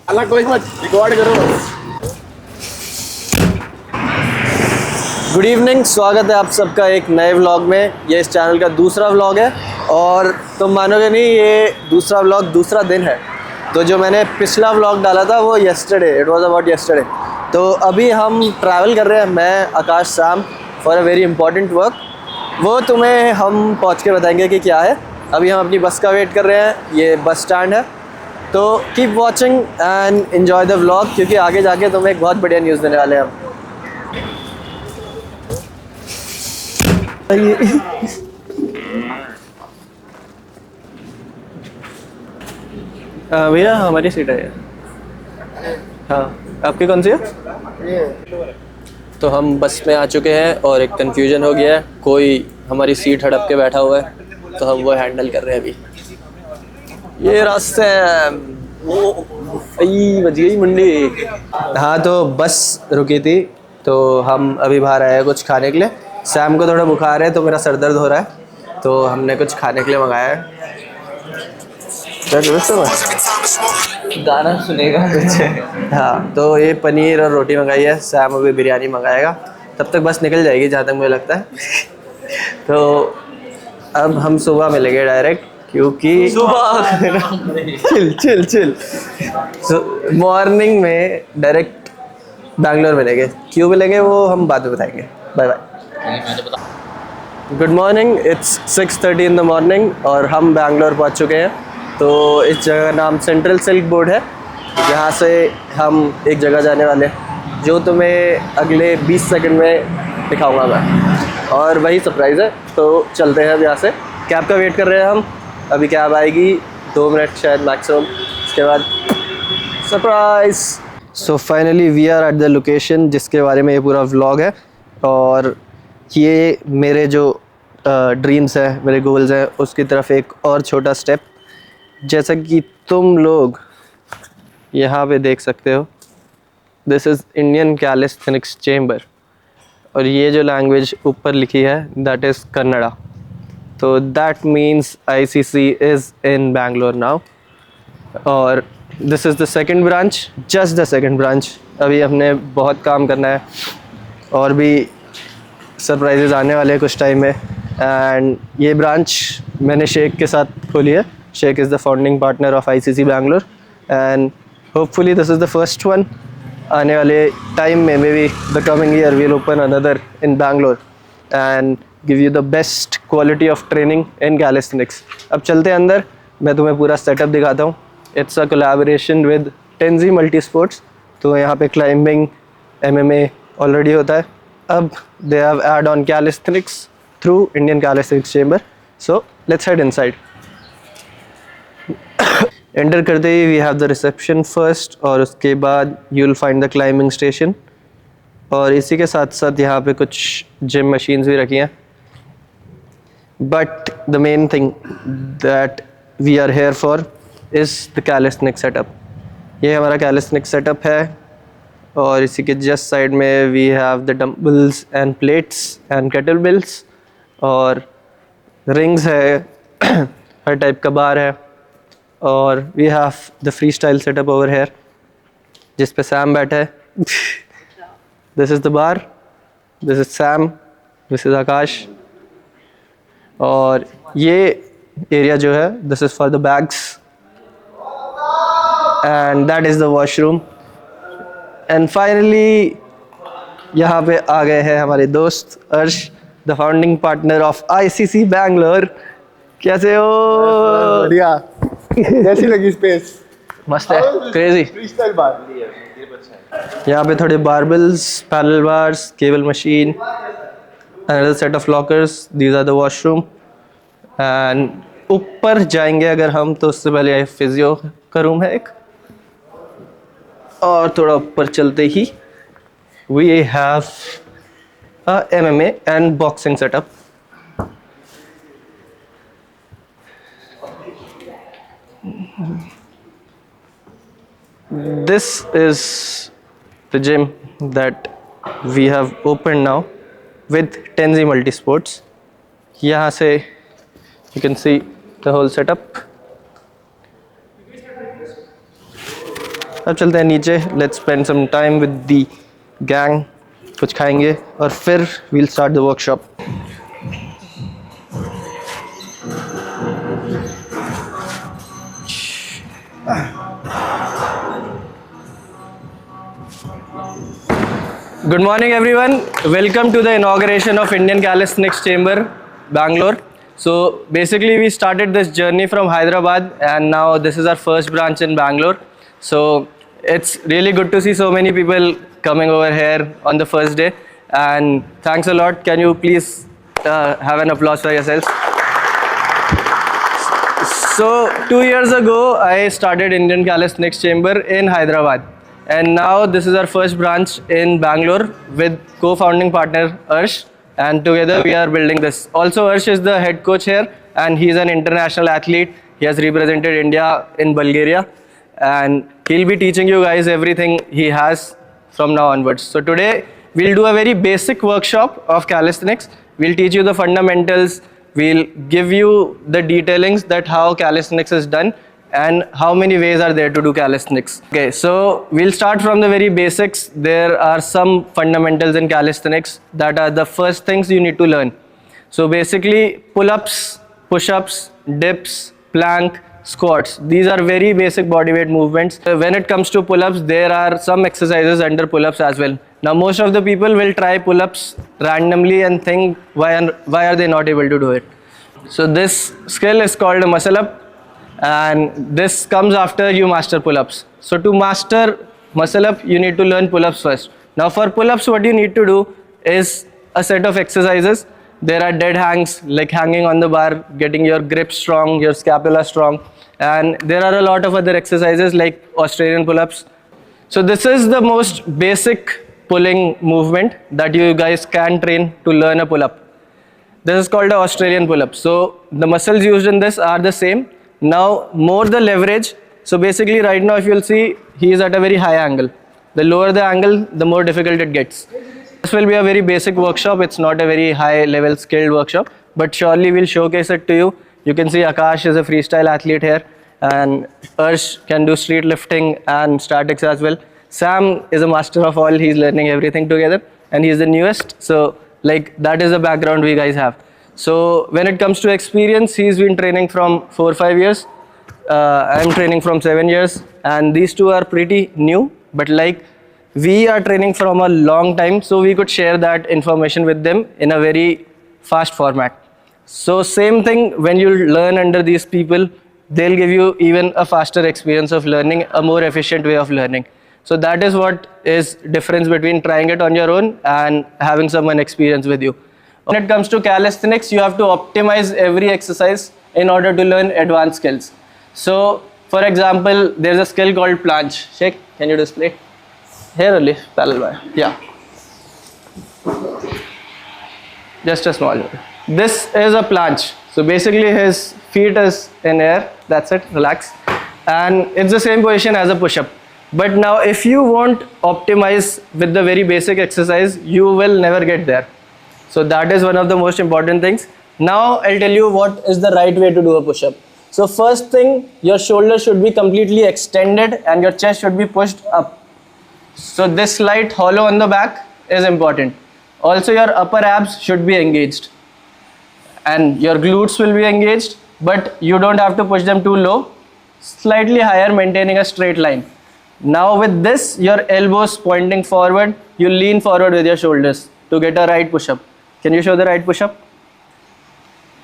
अलग कोई मत रिकॉर्ड करो। गुड इवनिंग, स्वागत है आप सबका एक नए व्लॉग में। ये इस चैनल का दूसरा व्लॉग है और तुम मानोगे नहीं, ये दूसरा व्लॉग दूसरा दिन है। तो जो मैंने पिछला व्लॉग डाला था वो yesterday, it was about yesterday. तो अभी हम ट्रैवल कर रहे हैं, मैं, Akash, Sam, for a very important work. वो तुम्हें हम पहुंच के बताएंगे कि क्या है। अभी हम अपनी बस का वेट कर रहे हैं, ये बस स्टैंड है। तो keep watching and enjoy the vlog, क्योंकि आगे जाके तुम्हें एक बहुत बढ़िया न्यूज़ देने वाले हैं हम। भैया हमारी सीट है ये। हाँ, आपकी कौन सी है? तो हम बस में आ चुके हैं और एक कन्फ्यूजन हो गया है, कोई हमारी सीट हड़प के बैठा हुआ है, तो हम वो हैंडल कर रहे हैं अभी। ये रास्ते बज गई मंडी। हाँ, तो बस रुकी थी तो हम अभी बाहर आए हैं कुछ खाने के लिए। सैम को थोड़ा बुखार है तो मेरा सर दर्द हो रहा है, तो हमने कुछ खाने के लिए मंगाया है। गाना सुनेगा कुछ। हाँ, तो ये पनीर और रोटी मंगाई है, सैम अभी बिरयानी मंगाएगा। तब तक बस निकल जाएगी जहाँ तक मुझे लगता है। तो अब हम सुबह मिलेंगे डायरेक्ट, क्योंकि सुबह चिल चिल चिल मॉर्निंग में डायरेक्ट बैंगलोर मिलेंगे। क्यों मिलेंगे वो हम बाद में बताएंगे। Bye bye. Good morning, it's 6:30 in the morning और हम बैंगलोर पहुंच चुके हैं। तो इस जगह का नाम सेंट्रल सिल्क बोर्ड है। यहाँ से हम एक जगह जाने वाले हैं जो तुम्हें अगले 20 सेकंड में दिखाऊंगा मैं, और वही सरप्राइज़ है। तो चलते हैं अब यहाँ से। कैब का वेट कर रहे हैं हम, अभी कैब आएगी 2 मिनट शायद मैक्सिमम, उसके बाद surprise. So finally we are at the location जिसके बारे में ये पूरा व्लॉग है। और ये मेरे जो ड्रीम्स है, मेरे गोल्स हैं, उसकी तरफ एक और छोटा स्टेप। जैसा कि तुम लोग यहाँ पे देख सकते हो, this is Indian calisthenics chamber, और ये जो लैंग्वेज ऊपर लिखी है दैट इज़ कन्नड़ा। तो that means ICC is in Bangalore now. और this is the second branch, just the second branch. अभी हमने बहुत काम करना है और भी सरप्राइजेज़ आने वाले हैं कुछ टाइम में। एंड ये ब्रांच मैंने शेख के साथ खोली है। Sheikh is the founding partner of ICC Bangalore and hopefully this is the first one. आने वाले टाइम में may be the coming year we'll open another in Bangalore and give you the best quality of training in calisthenics. अब चलते हैं अंदर, मैं तुम्हें पूरा सेटअप दिखाता हूँ। It's a collaboration with tangy multi sports. तो यहाँ पे क्लाइंबिंग, MMA ऑलरेडी होता है। अब they have add on calisthenics through Indian Calisthenics Chamber. So let's head inside. Enter करते ही we have the reception first, और उसके बाद you'll find the climbing station। और इसी के साथ साथ यहाँ पे कुछ जिम machines भी रखी हैं। But the main thing that we are here for is the calisthenics setup। ये हमारा calisthenics setup है, और इसी के जस्ट साइड में we have the dumbbells and plates and kettle bells, और रिंग्स है, हर टाइप का बार है। और we have the free style setup over here जिस पे सैम बैठा है। This is the bar, this is Sam, this is Akash. और ये एरिया जो है this is for the bags and that is the washroom. And finally यहाँ पे आ गए हैं हमारे दोस्त अर्श, the founding partner of ICC Bangalore. कैसे हो? बढ़िया। कैसी लगी स्पेस? मस्त है, क्रेजी। फ्रीस्टाइल बार। यहाँ पे थोड़े barbells, parallel bars, cable machine, another set of lockers, these are the washroom. And ऊपर जाएंगे अगर हम तो उससे पहले फिजियो का रूम है एक, और थोड़ा ऊपर चलते ही we have a MMA and boxing setup। This is the gym that we have opened now with Tenzi Multisports। यहाँ से you can see the whole setup। अब चलते हैं नीचे, let's spend some time with the gang, कुछ खाएंगे और फिर we'll start the workshop. Good morning everyone, welcome to the inauguration of Indian Calisthenics Chamber, Bangalore. So basically we started this journey from Hyderabad and now this is our first branch in Bangalore. So it's really good to see so many people coming over here on the first day, and thanks a lot. Can you please have an applause for yourselves? So 2 years ago I started Indian Calisthenics Chamber in Hyderabad. And now this is our first branch in Bangalore with co-founding partner Arsh, and together we are building this. Also Arsh is the head coach here and he is an international athlete. He has represented India in Bulgaria and he'll be teaching you guys everything he has from now onwards. So today we'll do a very basic workshop of calisthenics. We'll teach you the fundamentals, we'll give you the detailings that how calisthenics is done and how many ways are there to do calisthenics. Okay, so we'll start from the very basics. There are some fundamentals in calisthenics that are the first things you need to learn. So basically pull-ups, push-ups, dips, plank, squats. These are very basic bodyweight movements. When it comes to pull-ups, there are some exercises under pull-ups as well. Now most of the people will try pull-ups randomly and think why are they not able to do it. So this skill is called a muscle up, and this comes after you master pull-ups. So to master muscle up, you need to learn pull-ups first. Now for pull-ups, what you need to do is a set of exercises. There are dead hangs, like hanging on the bar, getting your grip strong, your scapula strong, and there are a lot of other exercises like Australian pull-ups. So this is the most basic pulling movement that you guys can train to learn a pull-up. This is called the Australian pull-up. So the muscles used in this are the same. Now more the leverage. So basically right now if you'll see, he is at a very high angle. The lower the angle, the more difficult it gets. This will be a very basic workshop. It's not a very high level skilled workshop, but surely we'll showcase it to you. You can see Akash is a freestyle athlete here, and Arsh can do street lifting and statics as well. Sam is a master of all. He's learning everything together and he's the newest. So like that is the background we guys have. So when it comes to experience, he's been training from 4 or 5 years. I'm training from 7 years, and these two are pretty new, but like we are training from a long time, so we could share that information with them in a very fast format. So same thing, when you learn under these people, they'll give you even a faster experience of learning, a more efficient way of learning. So that is what is difference between trying it on your own and having someone experience with you. When it comes to calisthenics, you have to optimize every exercise in order to learn advanced skills. So for example, there's a skill called planche. Sheikh, can you display? Here only, parallel bar. Yeah. Just a small one. This is a planche. So basically his feet is in air. That's it, relax. And it's the same position as a push-up. But now if you won't optimize with the very basic exercise, you will never get there. So that is one of the most important things. Now I'll tell you what is the right way to do a push-up. So first thing, your shoulders should be completely extended and your chest should be pushed up. So this slight hollow on the back is important. Also your upper abs should be engaged and your glutes will be engaged, but you don't have to push them too low, slightly higher, maintaining a straight line. Now with this, your elbows pointing forward, you lean forward with your shoulders to get a right push-up. Can you show the right push-up?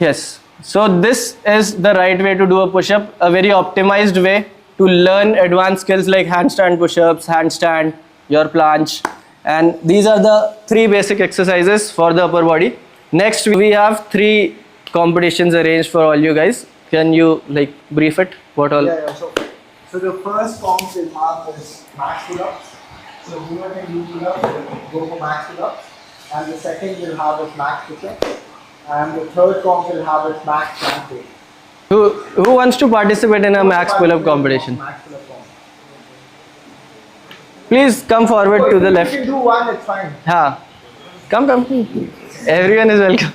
Yes. So this is the right way to do a push-up, a very optimized way to learn advanced skills like handstand push-ups, handstand, your planche, and these are the 3 basic exercises for the upper body. Next we have 3 competitions arranged for all you guys. Can you like brief it? What all? Yeah, so the first comp we'll have is max pull-ups. So whoever can do pull-ups will go for max pull-ups. And the second we'll have is max push-ups. And the third comp we'll have is max plank. Who wants to participate in a max pull-up competition? Max pull-up comp. Please come forward to the left. If you can do one, it's fine. Ha. Come. Everyone is welcome.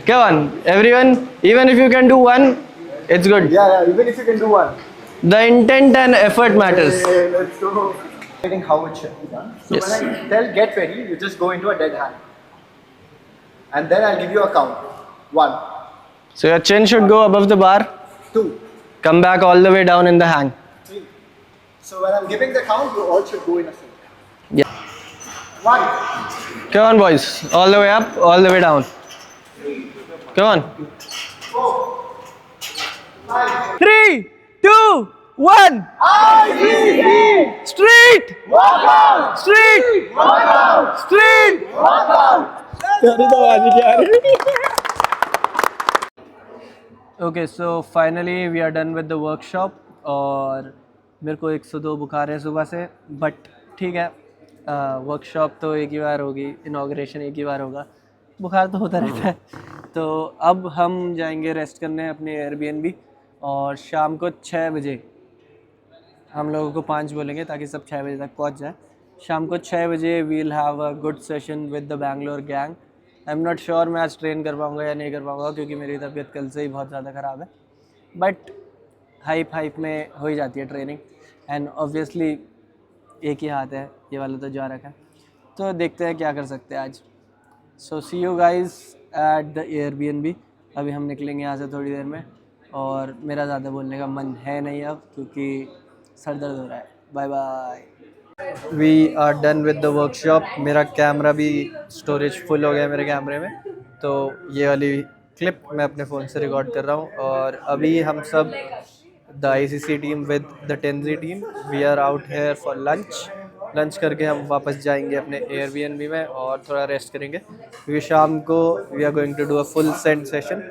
Come on, everyone. Even if you can do one, it's good. Yeah, even if you can do one. The intent and effort matters. Okay, let's go. How it should be done. So Yes. when I tell get ready, you just go into a dead hand. And then I'll give you a count. 1, So your chin should go above the bar. 2, Come back all the way down in the hang. 3. So when I'm giving the count, you all should go in a circle. Yeah. 1, Come on, boys. All the way up, all the way down. Come on. 4, 5. 3, 2, 1. Street. Walk Street. out! Street. Walk out! Okay, so finally we are done with the workshop. और मेरे को 102 बुखार है सुबह से, but ठीक है, workshop तो एक ही बार होगी, इनाग्रेशन एक ही बार होगा, बुखार तो होता रहता है। तो अब हम जाएंगे रेस्ट करने अपने एयरबीएनबी, और शाम को 6 बजे हम लोगों को 5 बोलेंगे ताकि सब 6 बजे तक पहुंच जाए। शाम को 6 बजे we'll have a good session with the Bangalore gang. I am not sure मैं आज ट्रेन कर पाऊँगा या नहीं कर पाऊँगा, क्योंकि मेरी तबीयत कल से ही बहुत ज़्यादा ख़राब है, बट हाइप में हो ही जाती है ट्रेनिंग, एंड ऑब्वियसली एक ही हाथ है, ये वाला तो जा रखा है, तो देखते हैं क्या कर सकते हैं आज। So see you guys at the Airbnb. अभी हम निकलेंगे यहाँ से थोड़ी देर में, और मेरा ज़्यादा बोलने का मन है नहीं अब, क्योंकि सर दर्द हो रहा है। Bye bye. We are done with the workshop. मेरा कैमरा भी स्टोरेज फुल हो गया मेरे कैमरे में, तो ये वाली क्लिप मैं अपने फ़ोन से रिकॉर्ड कर रहा हूँ। और अभी हम सब the ICC team with the 10Z team we are out here for lunch करके हम वापस जाएंगे अपने एयरबीएनबी में और थोड़ा रेस्ट करेंगे, क्योंकि शाम को we are going to do a full send session,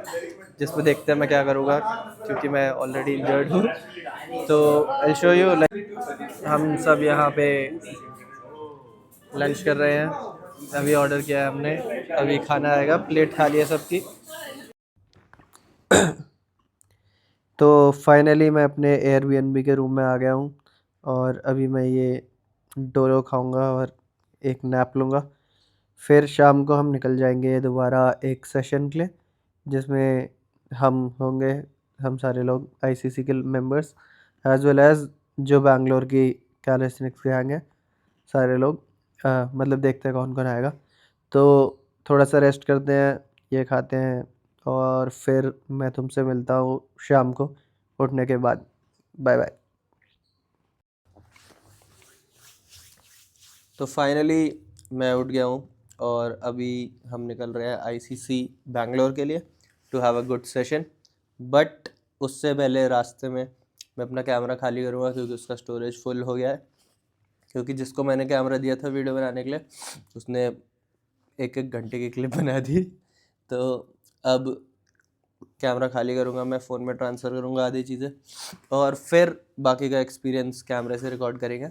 जिसमें देखते हैं मैं क्या करूँगा, क्योंकि मैं ऑलरेडी इंजर्ड हूँ। तो आई शो यू, लाइक हम सब यहाँ पे लंच कर रहे हैं, अभी ऑर्डर किया है हमने, अभी खाना आएगा, प्लेट खाली है सबकी। तो फाइनली मैं अपने एयरबीएनबी के रूम में आ गया हूँ, और अभी मैं ये डोलो खाऊंगा और एक नैप लूँगा। फिर शाम को हम निकल जाएंगे दोबारा एक सेशन के लिए, जिसमें हम होंगे, हम सारे लोग ICC के मेंबर्स एज वेल एज जो बैंगलोर की कैलिस्थेनिक्स के आएंगे सारे लोग, मतलब देखते हैं कौन कौन आएगा। तो थोड़ा सा रेस्ट करते हैं, ये खाते हैं, और फिर मैं तुमसे मिलता हूँ शाम को उठने के बाद। Bye bye. तो फाइनली मैं उठ गया हूँ, और अभी हम निकल रहे हैं ICC बैंगलोर के लिए to have a good session. But उससे पहले रास्ते में मैं अपना कैमरा खाली करूँगा, क्योंकि उसका स्टोरेज फुल हो गया है, क्योंकि जिसको मैंने कैमरा दिया था वीडियो बनाने के लिए उसने 1-1 घंटे की क्लिप बना दी। तो अब कैमरा खाली करूँगा, मैं फ़ोन में ट्रांसफ़र करूँगा आधी चीज़ें, और फिर बाकी का एक्सपीरियंस कैमरे से रिकॉर्ड करेंगे।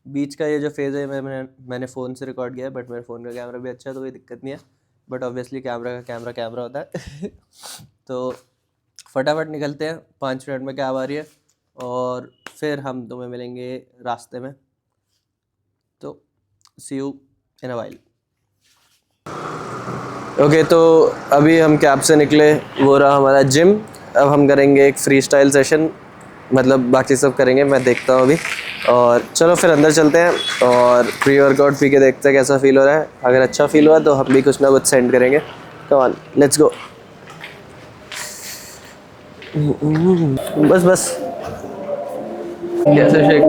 बीच का ये जो फेज़ है मैंने फ़ोन से रिकॉर्ड किया है, बट मेरे फ़ोन का कैमरा भी अच्छा है, तो कोई दिक्कत नहीं है, बट ऑब्वियसली कैमरा का कैमरा होता है। तो फटाफट निकलते हैं, 5 मिनट में कैब आ रही है, और फिर हम तुम्हें मिलेंगे रास्ते में। तो see you in a while. Okay, तो अभी हम कैब से निकले, वो रहा हमारा जिम। अब हम करेंगे एक फ्री स्टाइल सेशन, मतलब बाकी सब करेंगे, मैं देखता हूँ अभी। और चलो फिर अंदर चलते हैं और प्री वर्कआउट पी के देखते हैं कैसा फील हो रहा है। अगर अच्छा फील हुआ तो हम भी कुछ ना कुछ सेंड करेंगे। Come on, let's go. बस कैसे Sheikh?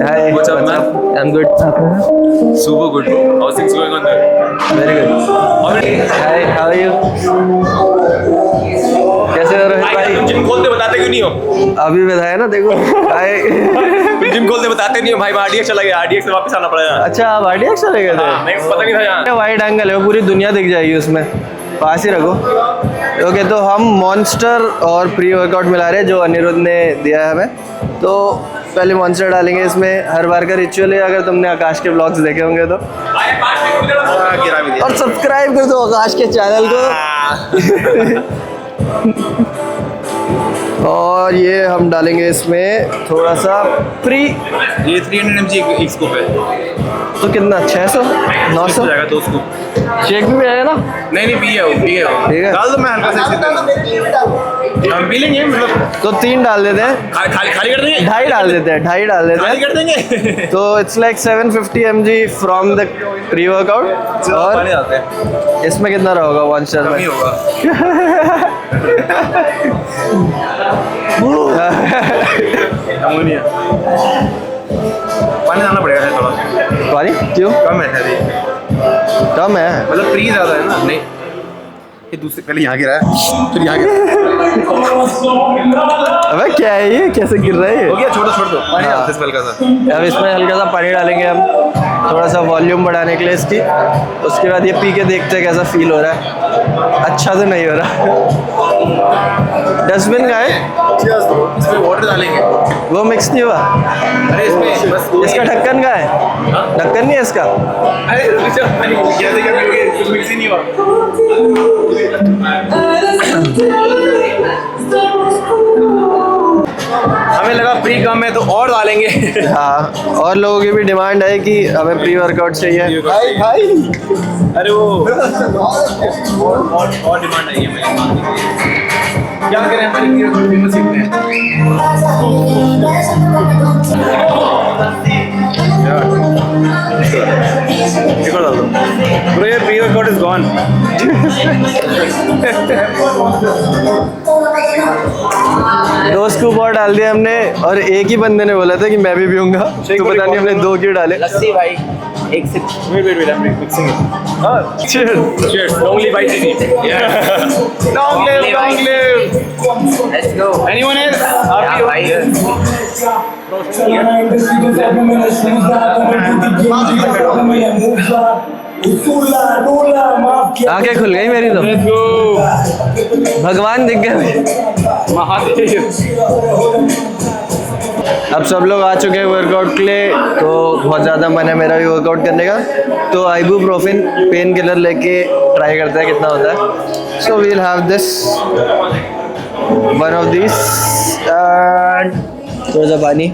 Hi, What's up, man? I am good. Super good, bro. How's things going on there? Very good. Hi, how are you? कैसे हो रोहित भाई? तुम जिम खोलते बताते क्यों नहीं हो? अभी बताया ना, देखो। हाय। तुम जिम खोलते बताते नहीं हो भाई। मैं RDX चला गया, RDX से वापस आना पड़ेगा। अच्छा, आप RDX चले गए थे? नहीं, पता नहीं था यहाँ। वाइड एंगल है, वो पूरी दुनिया दिख जाएगी उसमें, पास ही रखो। ओके, तो हम मॉन्स्टर और प्री वर्कआउट मिला रहे हैं जो अनिरुद्ध ने दिया है हमें। तो पहले मॉन्स्टर डालेंगे इसमें, हर बार का रिचुअल है, अगर तुमने आकाश के ब्लॉग्स देखे होंगे तो। और सब्सक्राइब कर दो आकाश के चैनल को। और ये हम डालेंगे इसमें थोड़ा सा प्री। ये 300 mg एक स्कूप है। तो कितना 600 900 हो जाएगा 2 स्कूप। शेक भी आएगा ना? नहीं नहीं पिए हो पिए हो। ठीक है। डाल दो, मैं हल्का सा हम पी लेंगे, मतलब तो 3 डाल देते हैं, खाली खाली कर देंगे। 2.5 डाल देते हैं, 2.5 डाल देते खाली हैं। कर देंगे। तो it's like 750 mg from the pre workout. और और पानी डालते हैं, इसमें कितना रहोगा 1 स्टार कम में? ही होगा। अमोनिया पानी डालना पड़ेगा थोड़ा, पानी क्यों कम है शायद ये। कम है? मतलब प्री ज़्यादा है ना। नहीं ये दूसरे पहले यहाँ गिरा है, फिर यहाँ गिरा है। अबे क्या है ये, कैसे गिर रहा है ये? हो गया, छोड़ दो पानी डालते हैं हल्का सा। अब इसमें हल्का सा पानी डालेंगे हम, थोड़ा सा वॉल्यूम बढ़ाने के लिए इसकी। उसके बाद ये पी के देखते हैं कैसा फील हो रहा है। अच्छा तो नहीं हो रहा। डस्टबिन का है, इसमें वाटर डालेंगे। वो मिक्स नहीं हुआ। अरे इसमें बस इसका ढक्कन का है, ढक्कन नहीं है इसका। अरे कैसे क्या पियोगे, कुछ मिक्स ही नहीं हुआ। हमें लगा प्री कम है तो और डालेंगे। हाँ, और लोगों की भी डिमांड है कि हमें प्री वर्कआउट चाहिए। भाई अरे वो और डिमांड आई है मेरे। क्या करें, हमारी प्री वर्कआउट फेमस सीखते हैं। देखो डाल दो ब्रो, ये pre workout is gone. 2 scoop और डाल दिया हमने, और एक ही बंदे ने बोला था कि मैं भी पीऊंगा, तो पता नहीं हमने 2 क्यों डाले। लस्सी भाई एक SIP. Wait, I'm mixing it. Cheers. Long live ICT. Yeah. Long live. Let's go. Anyone else? क्या भाई आंखें खुल गई मेरी तो, Let's go. भगवान दिख गए। महादेव। अब सब लोग आ चुके हैं वर्कआउट के लिए, तो बहुत ज़्यादा मन है मेरा भी वर्कआउट करने का। तो आइबुप्रोफेन पेन किलर लेके ट्राई करते हैं कितना होता है। So we'll have this, one of this, and थोड़ा सा पानी।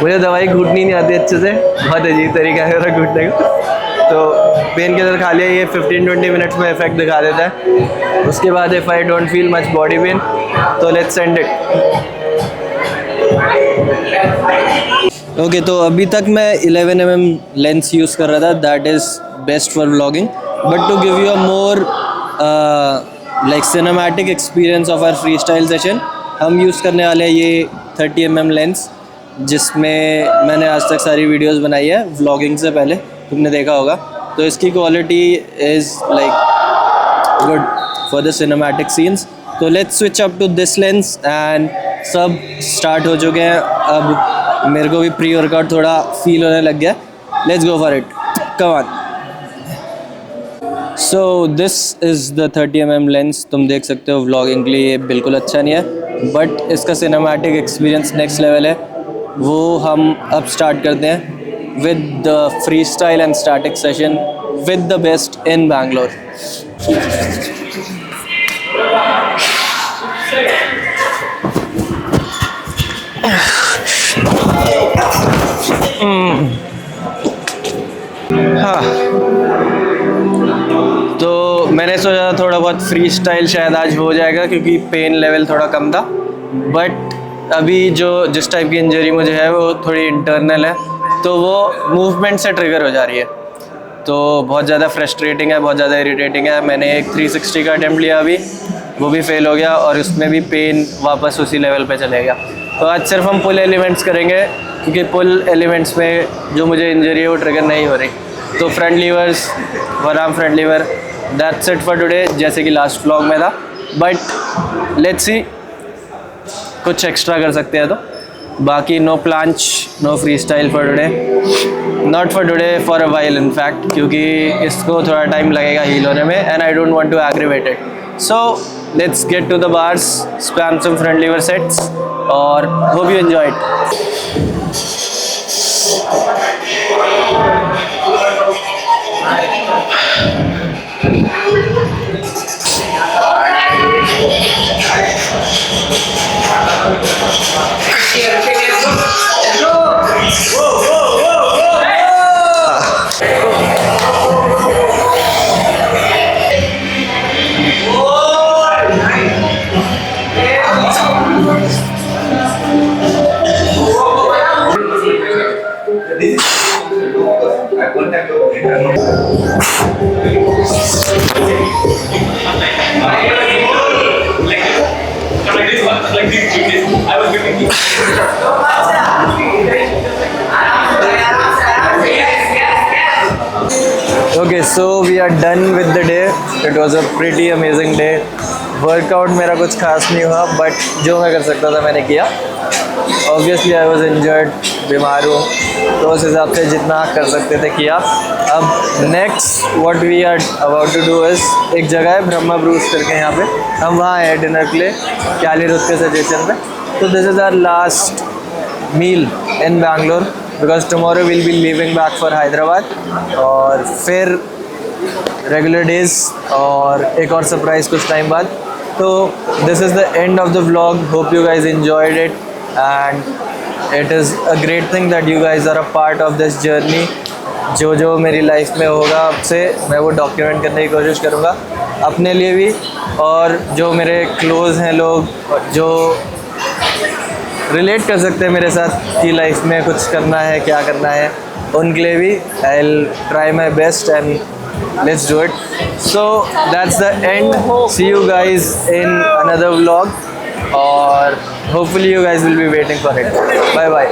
मुझे दवाई घुटनी नहीं आती अच्छे से, बहुत अजीब तरीका है मेरा घुटने का। तो पेन किलर खा लिया, ये 15-20 मिनट्स में इफेक्ट दिखा देता है। उसके बाद if I don't feel much body pain, तो लेट्स एंड इट। ओके, तो अभी तक मैं 11 mm लेंस यूज़ कर रहा था, that is best for vlogging. But to give you a more like cinematic experience of our free style session, हम use करने वाले हैं ये 30 mm लेंस, जिसमें मैंने आज तक सारी वीडियोस बनाई है व्लॉगिंग से पहले, तुमने देखा होगा। तो इसकी quality is like good for the cinematic scenes. तो let's switch up to this lens, and सब स्टार्ट हो चुके हैं। अब मेरे को भी प्री वर्कआउट थोड़ा फील होने लग गया। Let's go for it, come on. So this is the 30 mm lens. तुम देख सकते हो व्लॉगिंग के लिए ये बिल्कुल अच्छा नहीं है, बट इसका सिनेमैटिक एक्सपीरियंस नेक्स्ट लेवल है। वो हम अब स्टार्ट करते हैं with the free style and static session with the best in Bangalore. हाँ, तो मैंने सोचा थोड़ा बहुत फ्री स्टाइल शायद आज हो जाएगा, क्योंकि पेन लेवल थोड़ा कम था। बट अभी जिस टाइप की इंजरी मुझे है वो थोड़ी इंटरनल है, तो वो मूवमेंट से ट्रिगर हो जा रही है। तो बहुत ज़्यादा फ्रस्ट्रेटिंग है, बहुत ज़्यादा इरिटेटिंग है। मैंने एक 360 का अटैम्प्ट लिया अभी, वो भी फेल हो गया, और उसमें भी पेन वापस उसी लेवल पे चले गया। तो आज सिर्फ हम पुल एलिमेंट्स करेंगे, क्योंकि पुल एलिमेंट्स में जो मुझे इंजरी है वो ट्रिगर नहीं हो रही। तो front levers, one arm front lever, that's it for today, जैसे कि लास्ट व्लॉग में था। बट लेट्स सी, कुछ एक्स्ट्रा कर सकते हैं तो। बाकी no planche, no free style for today, not for today, for a while in fact, क्योंकि इसको थोड़ा टाइम लगेगा हील होने में, and I don't want to aggravate it. So let's get to the bars, spam some front lever sets, और hope you enjoy it. Okay, so we are done with the day. It was a pretty amazing day. Workout मेरा कुछ खास नहीं हुआ, but जो मैं कर सकता था मैंने किया. Obviously I was injured, बीमार हूँ, तो उस हिसाब से जितना कर सकते थे किया. अब next what we are about to do is, एक जगह है ब्रह्मा ब्रूस करके, यहाँ पे हम वहाँ आए डिनर के लिए क्याली रुत के सजेशन पे. तो this is our last meal in Bangalore, because tomorrow will be leaving back for Hyderabad, और फिर रेगुलर डेज और एक और सरप्राइज कुछ टाइम बाद. तो this is the end of the vlog. Hope you guys enjoyed it, and it is a great thing that you guys are a part of this journey. जो जो मेरी life में होगा अब से मैं वो डॉक्यूमेंट करने की कोशिश करूँगा, अपने लिए भी, और जो मेरे क्लोज हैं लोग जो रिलेट कर सकते हैं मेरे साथ कि लाइफ में कुछ करना है, क्या करना है, उनके लिए भी I will try my best and let's do it. So that's the end. See you guys in another vlog, or hopefully you guys will be waiting for it. Bye bye.